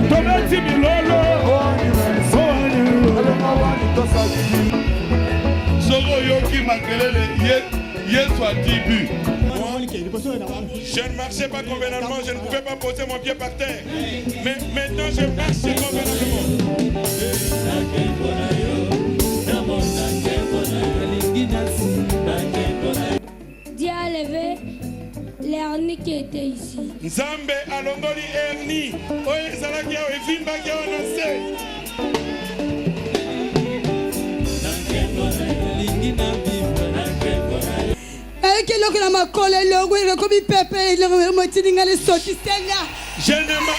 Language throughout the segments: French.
Tometi Milolo. Soro Yoki Makelele, Yesu Atibu. Je ne marchais pas convenablement, je ne pouvais pas poser mon pied par terre. Mais maintenant je marche convenablement. Dieu a levé l'hernie qui était ici. Nzambe alongoli hernie. Oye ezalaki awa evimbaki awa na se.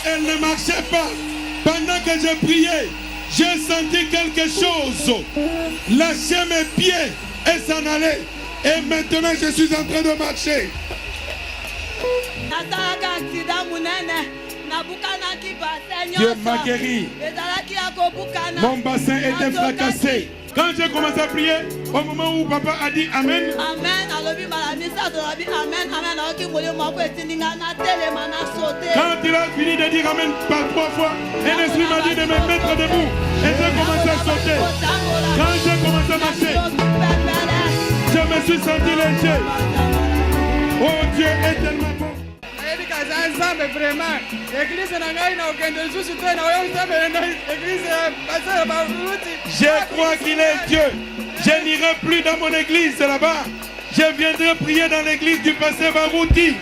Elle ne marchait pas. Pendant que je priais, j'ai senti quelque chose lâcher mes pieds et s'en aller. Et maintenant, je suis en train de marcher. Dieu m'a guéri. Mon bassin était fracassé. Quand j'ai commencé à prier, au moment où papa a dit Amen, quand il a fini de dire Amen par 3 fois, l'esprit m'a dit de me mettre debout. Et j'ai commencé à sauter. Quand j'ai commencé à marcher, je me suis senti léger. Oh, Dieu est tellement bon. Je crois qu'il est Dieu. Je n'irai plus dans mon église là-bas. Je viendrai prier dans l'église du pasteur Barouti.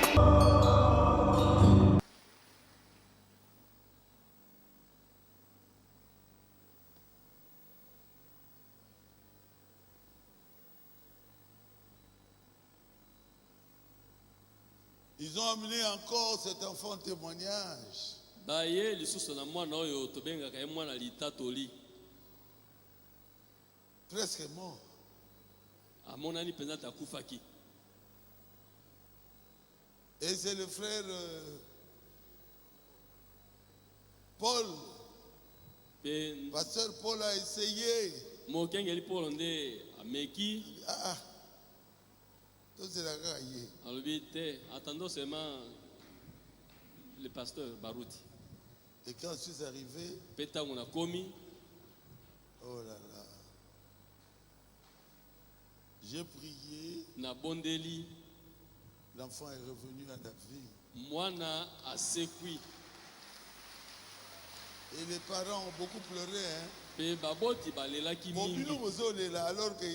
Ils ont amené encore cet enfant en témoignage. Presque mort. Et c'est le frère Paul. Pasteur Paul a essayé. Attendons seulement le pasteur Barouti. Et quand je suis arrivé, oh là là, j'ai prié, l'enfant est revenu à la vie. Et les parents ont beaucoup pleuré. Alors que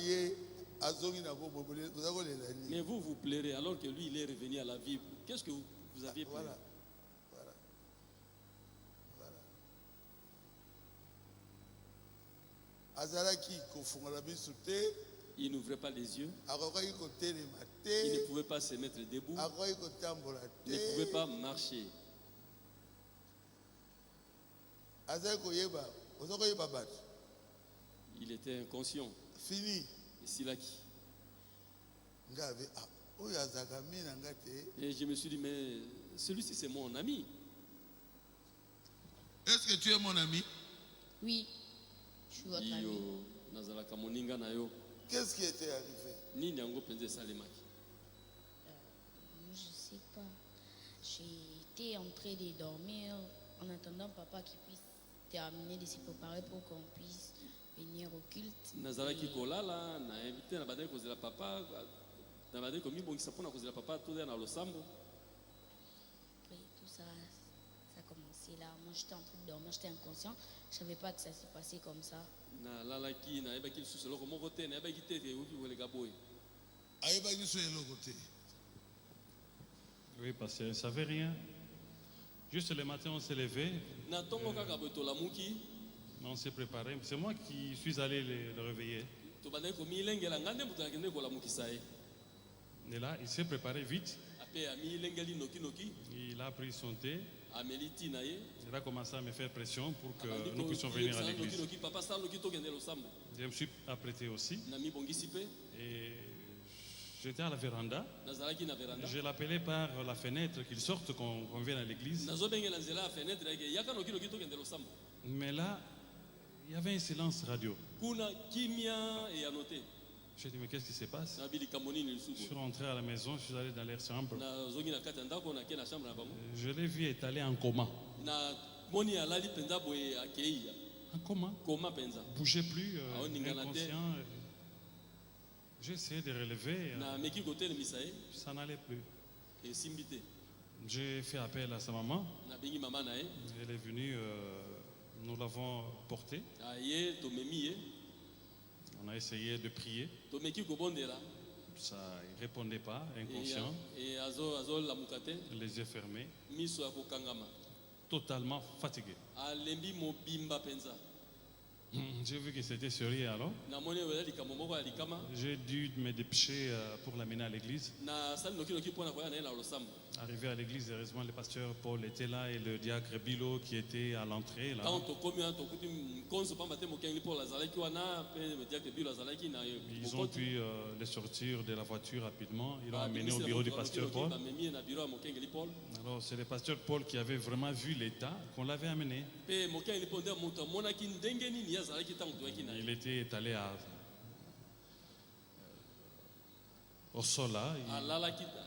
mais vous pleurez alors que lui il est revenu à la vie. Qu'est-ce que vous aviez pleuré? Il n'ouvrait pas les yeux. Il ne pouvait pas se mettre debout. Il ne pouvait pas marcher. Il était inconscient. Fini. Silaki. Et je me suis dit, mais celui-ci c'est mon ami. Est-ce que tu es mon ami? Oui, je suis votre ami. Qu'est-ce qui était arrivé? Je ne sais pas. J'étais en train de dormir en attendant papa qui puisse terminer de se préparer pour qu'on puisse venir au culte. Après tout ça, ça a commencé là. Moi j'étais en train de dormir, j'étais inconscient. Je ne savais pas que ça s'est passé comme ça. Oui, parce qu'elle ne savait rien. Juste le matin, on s'est levé. On s'est préparé. C'est moi qui suis allé le réveiller. Et là, il s'est préparé vite. Il a pris son thé. Il a commencé à me faire pression pour que nous puissions venir à l'église. Je me suis apprêté aussi. Et j'étais à la véranda. Je l'appelais par la fenêtre qu'il sorte qu'on vienne à l'église. Mais là, il y avait un silence radio. J'ai dit, mais qu'est-ce qui se passe? Je suis rentré à la maison, je suis allé dans leur chambre. Je l'ai vu étalé en coma. Un coma. Bougeait plus, inconscient. J'ai essayé de relever, ça n'allait plus. J'ai fait appel à sa maman. Elle est venue, nous l'avons portée. On a essayé de prier. Ça ne répondait pas, inconscient. Les yeux fermés. Totalement fatigué. J'ai vu que c'était sérieux alors. J'ai dû me dépêcher pour l'amener à l'église. Arrivé à l'église, heureusement, le pasteur Paul était là et le diacre Bilo qui était à l'entrée. Ils ont pu les sortir de la voiture rapidement. Ils l'ont amené au bureau du pasteur Paul. Alors c'est le pasteur Paul qui avait vraiment vu l'état qu'on l'avait amené. Il était étalé au sol là.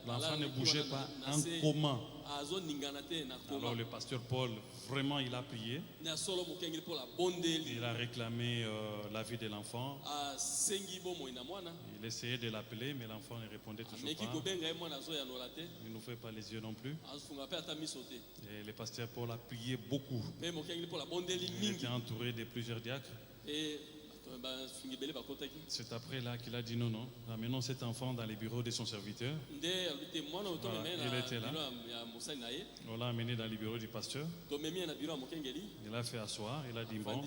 L'enfant ne bougeait pas, un coma. Alors le pasteur Paul, vraiment, il a prié. Il a réclamé la vie de l'enfant. Il essayait de l'appeler, mais l'enfant ne répondait toujours pas. Il n'ouvrait pas les yeux non plus. Et le pasteur Paul a prié beaucoup. Il était entouré de plusieurs diacres. C'est après là qu'il a dit non, amenons cet enfant dans les bureaux de son serviteur. Il était là. On l'a amené dans les bureaux du pasteur. Il a fait asseoir. Il a dit bon,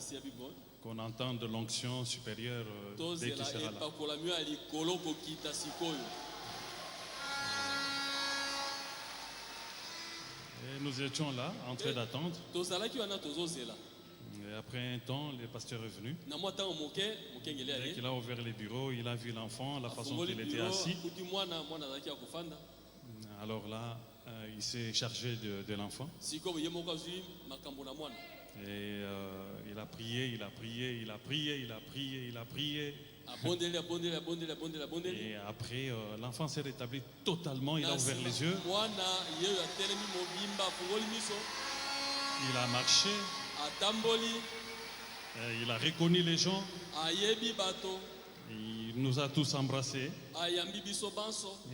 qu'on entende l'onction supérieure dès qu'il sera là. Et nous étions là, en train d'attendre. Et après un temps, le pasteur est venu. Dès qu'il a ouvert les bureaux, il a vu l'enfant, la façon qu'il était assis. Alors là, il s'est chargé de l'enfant. Et il a prié, il a prié, il a prié, il a prié, il a prié. Et après, l'enfant s'est rétabli totalement, il a ouvert les yeux. Il a marché. Il a reconnu les gens. Il nous a tous embrassés.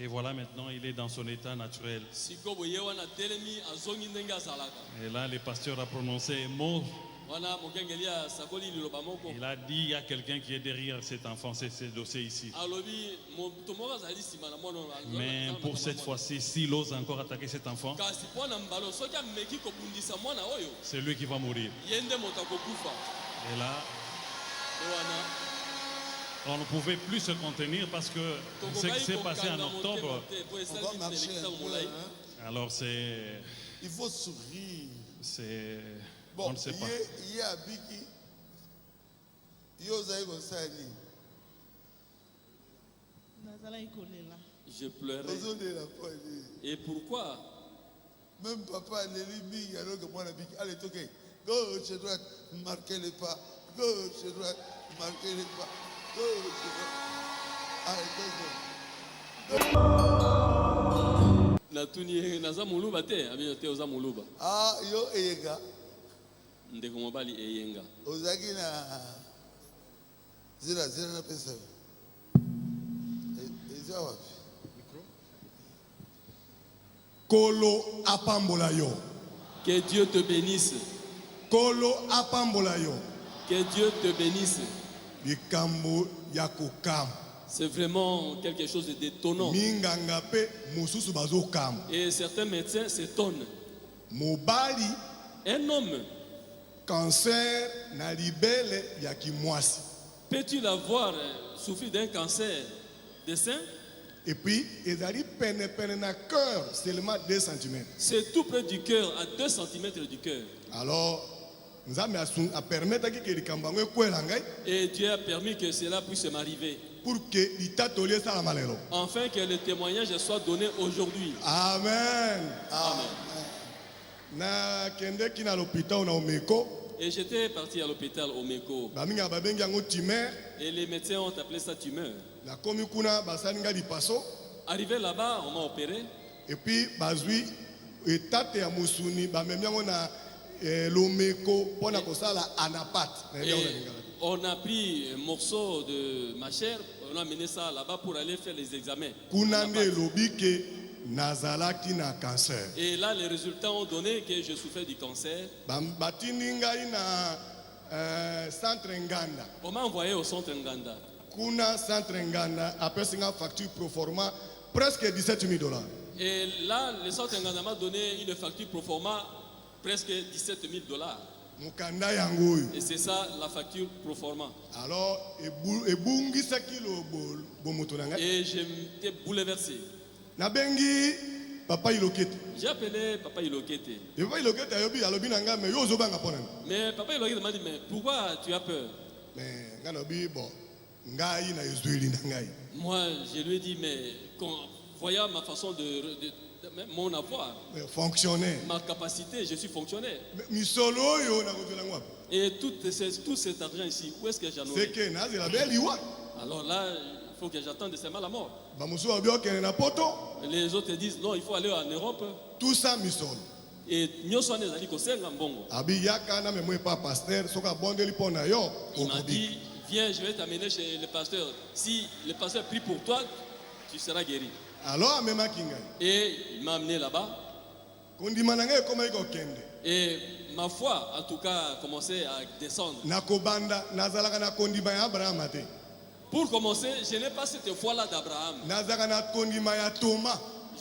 Et voilà, maintenant il est dans son état naturel. Et là, le pasteur a prononcé un mot. Il a dit il y a quelqu'un qui est derrière cet enfant, c'est ce dossier ici. Mais pour cette fois-ci, s'il ose encore attaquer cet enfant, c'est lui qui va mourir. Et là, on ne pouvait plus se contenir parce que ce qui s'est passé en octobre. On va marcher un peu, hein? Alors c'est. Il faut sourire. C'est. Bon, on ne sait pas. Je pleurais. Et pourquoi? Même papa, alors que moi, allez, toquez. Gauche, droite, marquez les pas. Gauche, droite, marquez les pas. Gauche, droite. Ah, yo eyega. Ndeko mobali eyenga. Ozaki na zira na pesa. Eza wapi? Kolo apambola yo. Que Dieu te bénisse. Kolo apambola yo. Que Dieu te bénisse. Likambo yakokam. C'est vraiment quelque chose de détonnant. Minganga pe mususu bazokam. Et certains médecins s'étonnent. Mobali, un homme, cancer na libele ya kimwasi. Peux-tu l'avoir souffrir d'un cancer des seins? Et puis, ezali pene na cœur seulement 2 cm. C'est tout près du cœur, à 2 cm du cœur. Alors, Nzambe a permettre que likambango ekwela ngai. Et Dieu a permis que cela puisse m'arriver. Pour que litatoli sala malelo. Enfin que le témoignage soit donné aujourd'hui. Amen. Amen. Na kende kina l'hôpital na Omeko. Et j'étais parti à l'hôpital Omeko. Baminga babengi yango tumeur. Et les médecins ont appelé ça tumeur. La komi kuna basalinga lipaso. Arrivé là-bas, on m'a opéré. Et puis bazui etate ya musuni bamemi yango na on a pris un morceau de ma chair, on a amené ça là-bas pour aller faire les examens. Et là, les résultats ont donné que je souffrais du cancer. On m'a envoyé au centre Nganda. Facture pro forma presque $17,000. Et là, le centre Nganda m'a donné une facture pro forma presque $17,000. Et c'est ça la facture pro forma. Alors, et j'étais bouleversé. Papa Ilokete. J'ai appelé Papa Ilokete. Mais Papa Ilokete m'a dit, mais pourquoi tu as peur? Moi, je lui ai dit, mais voyant ma façon de mon avoir, fonctionnaire, ma capacité, je suis fonctionnaire. Et tout cet argent ici, où est-ce que j'en aurai? Alors là, il faut que j'attende de ces mal à mort. Les autres disent non, il faut aller en Europe. Tout ça, misol. Et nous sommes allés au Mbongo. Il m'a dit, viens, je vais t'amener chez le pasteur. Si le pasteur prie pour toi, tu seras guéri. Alors, et il m'a amené là-bas. Et ma foi, en tout cas, a commencé à descendre. Pour commencer, je n'ai pas cette foi-là d'Abraham.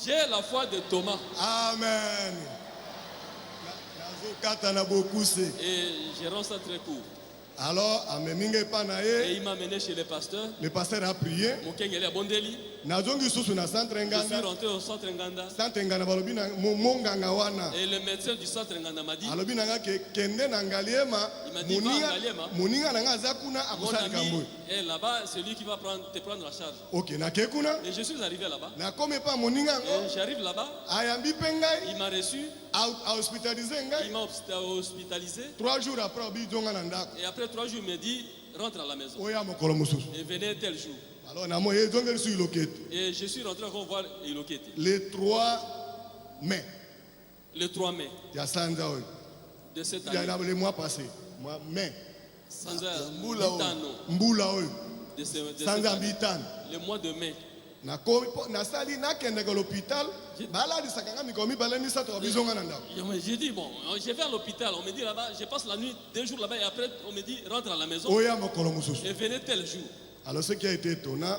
J'ai la foi de Thomas. Amen. Et je rends ça très court. Alors, et il m'a amené chez le pasteur. Le pasteur a prié. Je suis rentré au centre Nganda. Et le médecin du centre Nganda m'a dit, il m'a dit, va à Ngaliema. Mon ami est là-bas, c'est lui qui va te prendre la charge. Et je suis arrivé là-bas. Et j'arrive là-bas. Il m'a reçu. Il m'a hospitalisé. 3 jours après, et après 3 jours, il m'a dit, rentre à la maison. Et venez tel jour. Et je suis rentré encore voir Ilokete. Le 3 mai. Le 3 mai. De cette année. Le mois passé. Mai. Le mois de mai. J'ai dit, bon, je vais à l'hôpital. On me dit là-bas, je passe la nuit 2 jours là-bas et après, on me dit, rentre à la maison. Et venez tel jour. Alors, ce qui a été étonnant,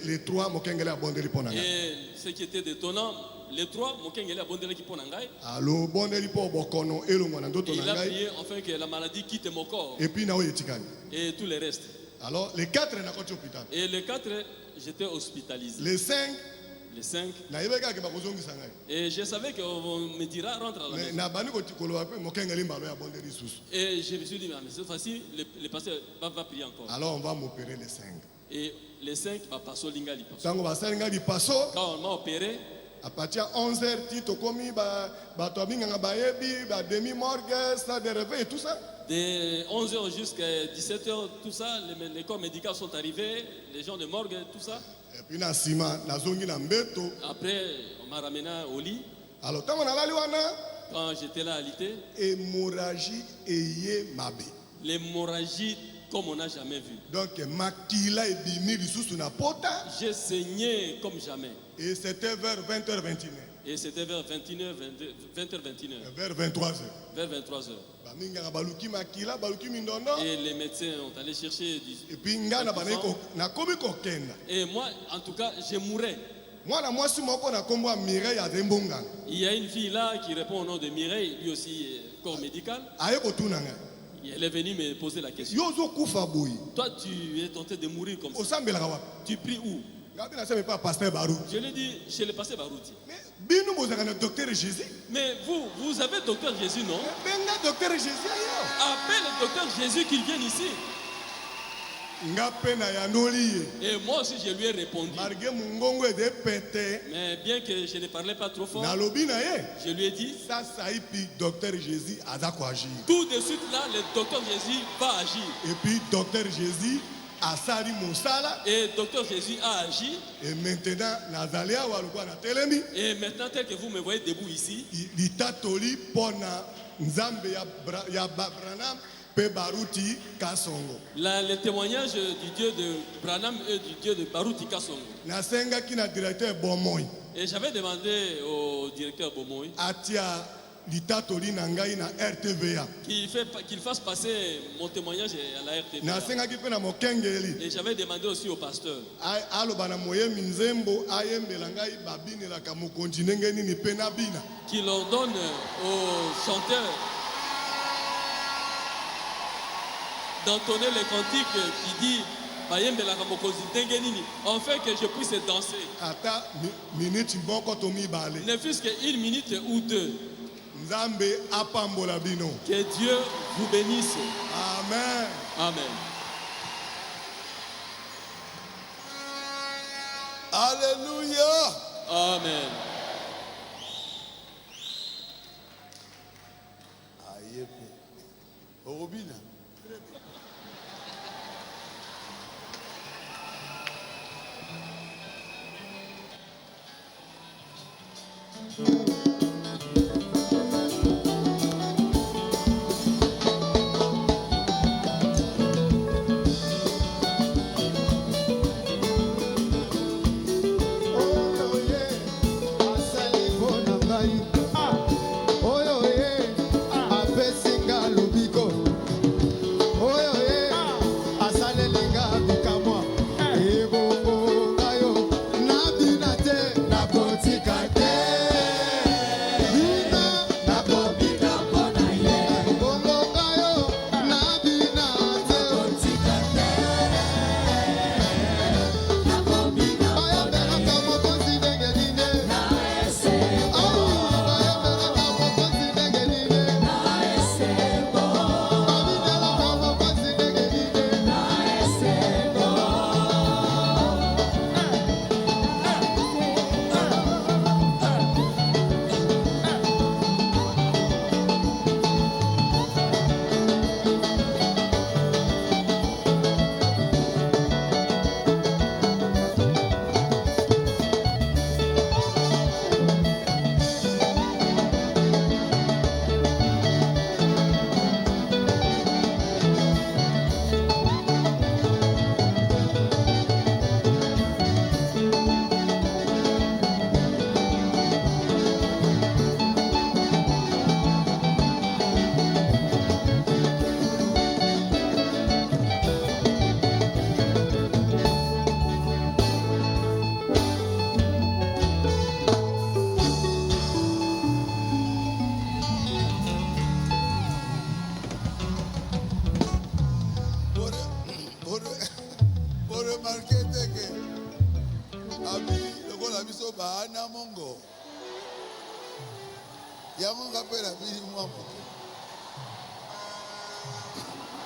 les 3, et ce qui était étonnant, les 3, Mokengeli a bondé l'équipe pour Nangai. Il a prié enfin que la maladie quitte mon corps. Et tout le reste. Alors, les 4, et les 4, j'étais hospitalisé. Les 5, et je savais qu'on me dira rentre à la maison. Et je me suis dit, mais cette fois-ci, le pasteur va prier encore. Alors on va m'opérer les 5. Et les 5 va passer au Lingali. Quand on m'a opéré, à partir de 11h, demi-morgue, ça de réveil et tout ça. De 11h jusqu'à 17h, tout ça, les corps médicaux sont arrivés, les gens de morgue, tout ça. Et puis, après, on m'a ramené au lit. Alors, quand j'étais là à l'ité, hémorragie et mabé. L'hémorragie comme on n'a jamais vu. Donc, j'ai saigné comme jamais. Et c'était vers 20h21. Et c'était vers 20h21. Vers 23h. Vers 23h. Et les médecins ont allé chercher du. Et moi, en tout cas, je mourrais. Il y a une fille là qui répond au nom de Mireille, lui aussi corps médical. Elle est venue me poser la question. Toi, tu es tenté de mourir comme ça. Tu pries où? Je lui ai dit chez le pasteur Barouti. Mais vous avez docteur Jésus, non? Appelle le docteur Jésus qu'il vienne ici. Et moi aussi je lui ai répondu. Mais bien que je ne parlais pas trop fort, je lui ai dit tout de suite là, le docteur Jésus va agir. Et puis docteur Jésus asali mosala. Et docteur Jésus a agi. Et maintenant, Nazalia walukwa na telemi. Et maintenant, tel que vous me voyez debout ici. Litatoli pona nzambe ya Branham pe Baruti Kasongo. Le témoignage du Dieu de Branham et du Dieu de Baruti Kasongo. Nasenga ki na directeur Bomoy. Et j'avais demandé au directeur Bomoy. Atia litatoli na ngai na RTVA. Qu'il fasse passer mon témoignage à la RTVA. Nasenga ki pe na mokengeli. Et j'avais demandé aussi au pasteur. Aloba na moye minzembo ayembela ngai babinela ka mokonzi ndenge nini pe na bina. Qu'il ordonne aux chanteurs d'entonner les cantiques qui dit en fait que je puisse danser. Ne fût-ce qu'une minute ou deux. Que Dieu vous bénisse. Amen. Amen. Alléluia. Amen. Aïe, Robina.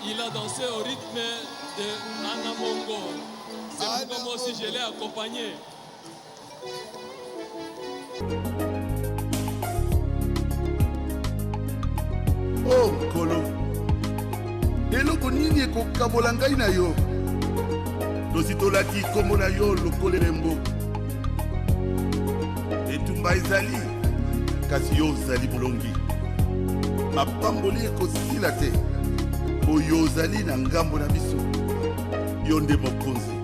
Il a dansé au rythme de Nana Mongo. C'est pourquoi moi aussi je l'ai accompagné. Oh, Kolo. Eloko nini ekokabola ngai na yo. Tositolaki kombo na yo lokolerembo. Etumba ezali kasi yo ozali bolongi. Mapamboli ekosila te. Oyo ozali na ngambo na biso. Yo nde mokonzi.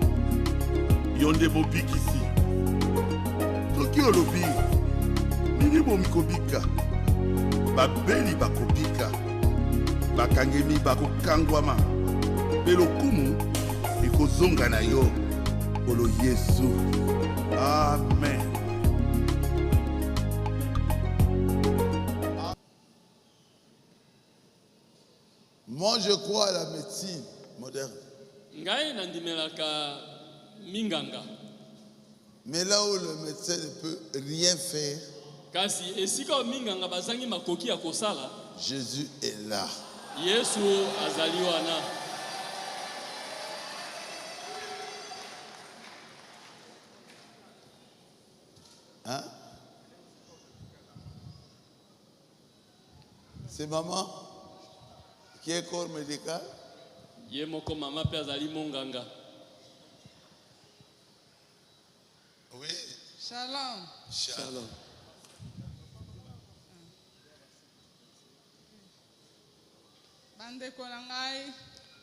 Yo nde mobikisi. Soki olobi nini bomikobika. Babeli bakobika. Bakangemi bakokangwama. Pe lokumu ekozonga na yo. Olo Yesu. Amen. Moi, je crois à la médecine moderne. Mais là où le médecin ne peut rien faire, Jésus est là. Hein? C'est maman qui est corps médical? Yemoko mama pe azali monganga. Shalom. Shalom.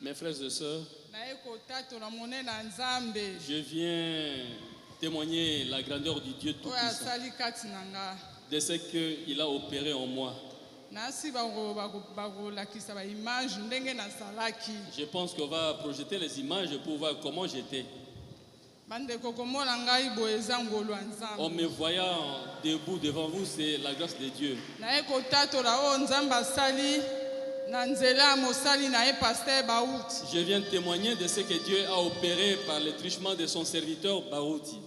Mes frères et sœurs, je viens témoigner la grandeur du Dieu Tout-Puissant, de ce qu'il a opéré en moi. Je pense qu'on va projeter les images pour voir comment j'étais. En me voyant debout devant vous, c'est la grâce de Dieu. Je viens témoigner de ce que Dieu a opéré par le truchement de son serviteur Barouti.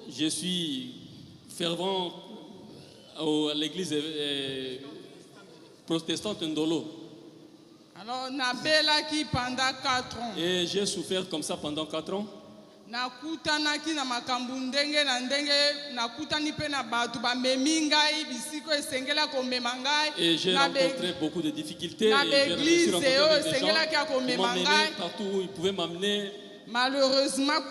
Je suis fervent à l'église protestante Ndolo. Alors, pendant 4 ans. Et j'ai souffert comme ça pendant 4 ans. Et j'ai rencontré beaucoup de difficultés. Et j'ai rencontré des gens qui m'ont mené partout où ils pouvaient m'amener. Malheureusement,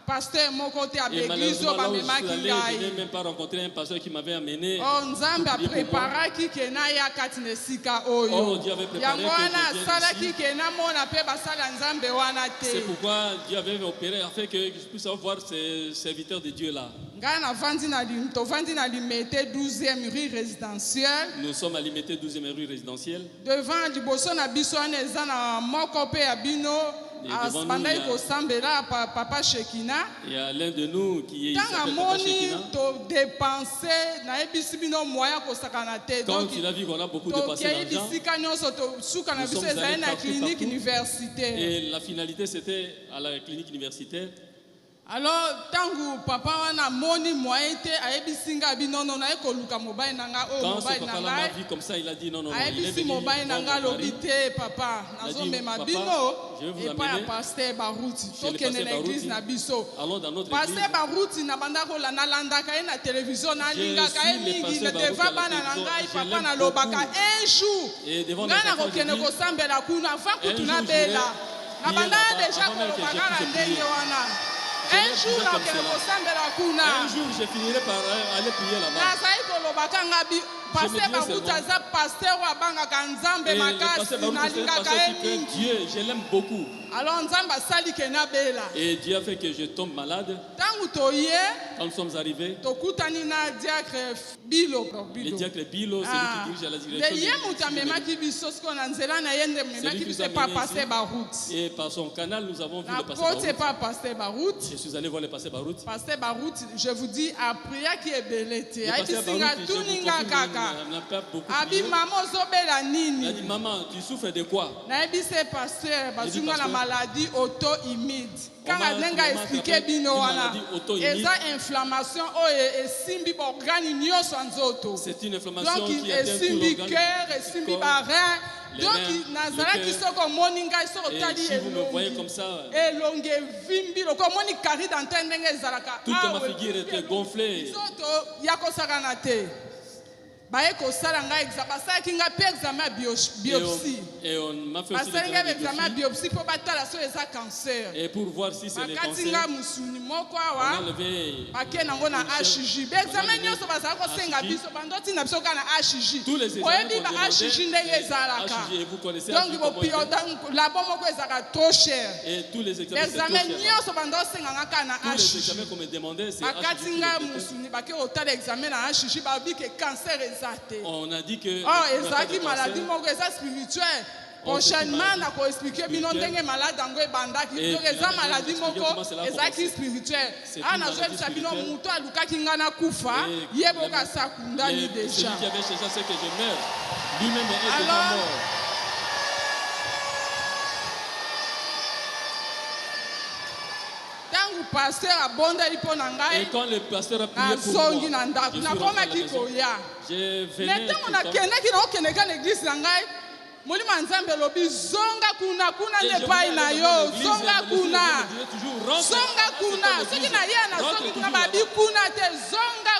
pasteur mon côté à l'église au Bamema qui je n'ai même pas rencontré un pasteur qui m'avait amené. Oh Nzambe a préparé qui kena ya katina sika oyo. Oh Dieu avait préparé c'est pourquoi Dieu avait opéré afin que je puisse voir ces serviteurs de Dieu là. Nous sommes à l'imité 12e rue résidentielle. Devant du boson na biso na ezana moko pe abino. Il y a l'un de nous qui s'appelle Papa Shekina. Quand il a vu qu'on a beaucoup dépensé d'argent, nous sommes allés partout. Et la finalité c'était à la clinique universitaire. Alors, tangu papa wana moni moite ayebisinga binono na ekoluka mobile nanga o mobile nanga. Quand vu comme ça, il a dit non. Il est venu mobile nanga lobité papa nazo mema bino et pas pasteur Barouti. Tokene na église na biso. Allons dans notre église. Pasteur Barouti na bandako la nalanda ka na télévision na linga ka mingi na devant bana nanga papa na lobaka un jour. Ngana ko kene ko sambela kuna fa kutuna bela. Na banda déjà ko lobaka na ndenge wana. Un jour, je finirai par aller prier là-bas. Dieu, je l'aime beaucoup. Et Dieu a fait que je tombe malade. Quand nous sommes arrivés, le diacre Bilo, c'est lui qui dirige à la direction. Et par son canal, nous avons vu le pasteur Barouti. Je suis allé voir le pasteur Barouti. Pasteur Barouti, je vous dis, après qui est belleté. Il n'a pas beaucoup prié. Il a dit, maman, tu souffres de quoi? La maladie auto-immune. Quand on a expliqué inflammation, c'est une inflammation qui atteint tout l'organe. Donc, si vous me voyez comme ça, toute ma figure était gonflée. Et on m'a fait aussi l'examen biopsie et pour voir si c'est le cancer. On a levé tous les examens et vous connaissez trop cher. Et tous les examens qu'on me demandait, c'est on a dit que ezaki maladie moko eza spirituelle. Prochainement na ko expliquer bino ndenge malade ngo ebandaki donc eza maladie moko ezaki spirituelle. Ana zo bino muto alukaki ngana kufa yeboka sakundani déjà. Celui qui avait cherché ce que je meurs lui-même est déjà mort. Et quand le pasteur a prié pour moi, je suis rentré à la maison. Je venais Molima nzambe lobi zonga kuna ne pai na yo zonga kuna soki na ye na soki kuna babi kuna te zonga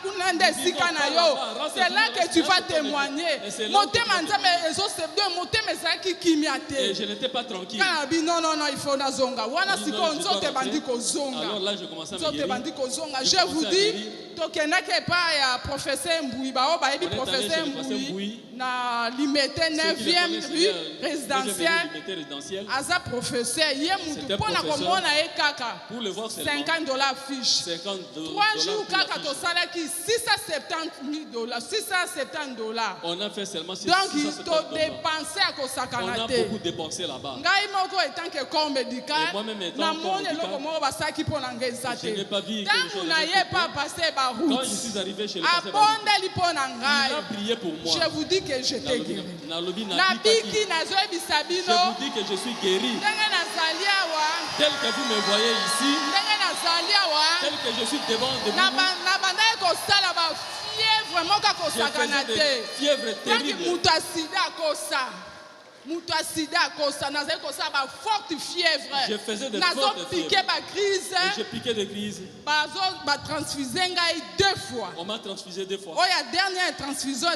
kuna nde sika na yo. C'est là que tu vas témoigner. Motema nzambe ezosebdo motema ezaki kimia te. Je n'étais pas tranquille. Non, il faut na zonga. Wana siko nzote bandiko zonga. Alors là je commençais à me guérir. Bandiko zonga. Je vous dis tokendake pa ya professeur Mbui ba o ba ebi professeur Mbui na limité 9e rue résidentielle. Aza professeur ye mutu pona komona e kaka. Pour le voir $50 fiche. 3 jours kaka to salaki $670. On a fait seulement 670. Donc il to dépenser à kosakana on a te. beaucoup dépensé là-bas. Ngai moko etant que corps médical. Na mone loko mo basaki pona ngeza te. Je n'ai pas vu que na ye pas passer ba route. Quand je suis arrivé chez le pasteur, il a prié pour moi. Je vous dis que je t'ai guéri. Je vous dis que je suis guéri. Tel que vous me voyez ici, tel que je suis devant de vous, je faisais des fièvres terribles. Je faisais de fortes fièvres. Je piquais des crises. On m'a transfusé 2 fois. La dernière transfusion,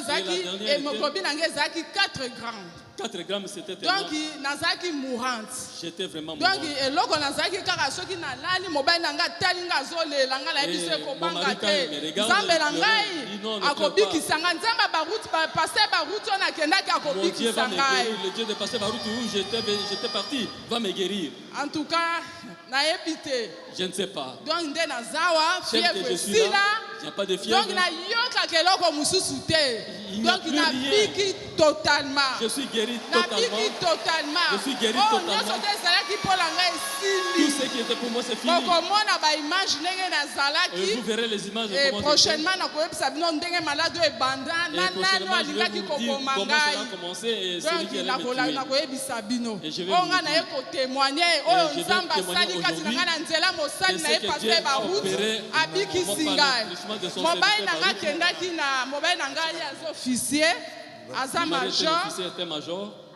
hémoglobine 4 grammes. 4 grammes, c'était tellement. Donc, nazaki mourante. J'étais vraiment mourante. Donc, eloko nazaki kaka soki na lali mobile nanga talinga zole langa la biso ko banga te. Nzambe nangai akobikisa nga nzamba ba route ba passer ba route on akendaki akobikisa ngai. Le Dieu de passer ba route où j'étais parti va me guérir. En tout cas, na épité. Je ne sais pas. Donc nde nazawa fièvre sila. Il n'y a pas de fièvre. Donc na yoka keloko mususu te. Donc na biki totalement. Je suis guéri totalement. Je suis guéri totalement. Tout ce qui était pour moi c'est fini. Et vous verrez les images. Et prochainement malade et comment ça va commencer et celui qui allait me tuer. Et je vais vous témoigner aujourd'hui que ce que Dieu a opéré de son officier, Aza major.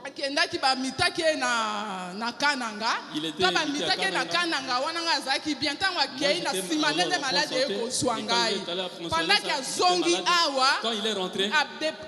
Akendaki ba mitake na Kananga. Ka ba mitake na Kananga wana nga azaki bien tango akei na simane de malade ko swangai. Pendant qu'il zongi awa. Quand il est rentré,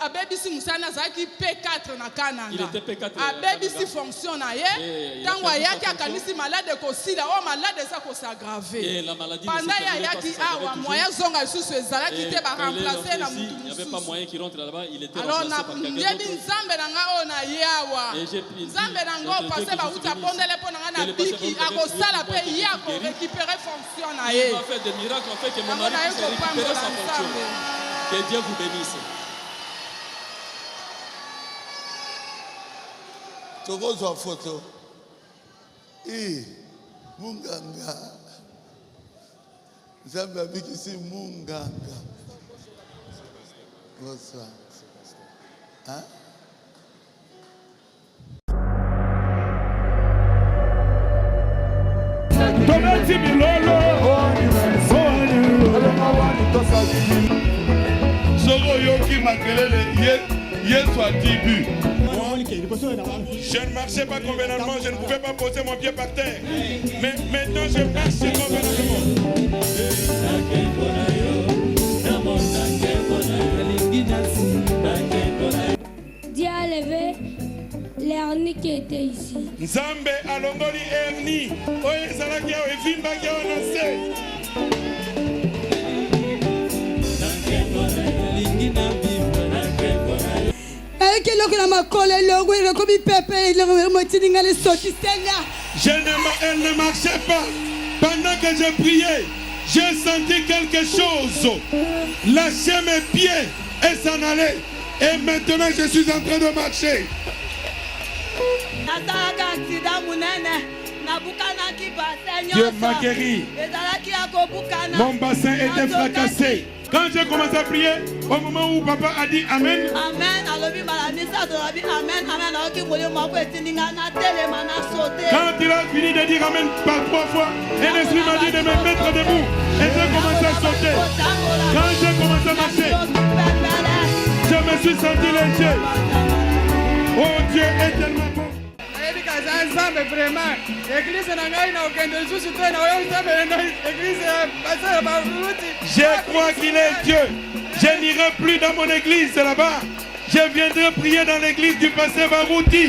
abebisi musana azaki P4 na Kananga. Il était P4. Abebisi fonction na ye. Tango ayaki akanisi malade ko sila o malade ça ko s'aggraver. Et la maladie pendant ayaki awa moyen zonga susu ezalaki te ba remplacer na mutu. Il n'y avait pas moyen qu'il rentre là-bas, il était remplacé par quelqu'un d'autre. Alors na nzambe nanga ona ye Nzambe nango passer ba uta pondele po nanga na biki akosala pe ya ko récupérer fonction na ye. Il va faire des miracles en fait que mon mari puisse récupérer sa fonction. Que Dieu vous bénisse. Tokozwa photo. Munganga. Nzambe abikisi munganga. Bonsoir. Hein? Tomati milolo Soro yoki makelele Yesu a tibu. Je ne marchais pas convenablement, je ne pouvais pas poser mon pied par terre. Mais maintenant je marche convenablement. Dieu a levé l'hernie qui était ici. Nzambe alongoli hernie. Oye ezalaki awa evimbaki awa na se. Elle ne marchait pas. Pendant que je priais, j'ai senti quelque chose lâcher mes pieds et s'en aller. Et maintenant je suis en train de marcher. Dieu m'a guéri. Mon bassin était fracassé. Quand j'ai commencé à prier, au moment où papa a dit Amen, quand il a fini de dire Amen par 3 fois, et l'esprit m'a dit de me mettre debout. Et j'ai commencé à sauter. Quand j'ai commencé à marcher, je me suis senti léger. Oh, Dieu est tellement bon. Je crois qu'il est Dieu. Je n'irai plus dans mon église là-bas. Je viendrai prier dans l'église du pasteur Barouti.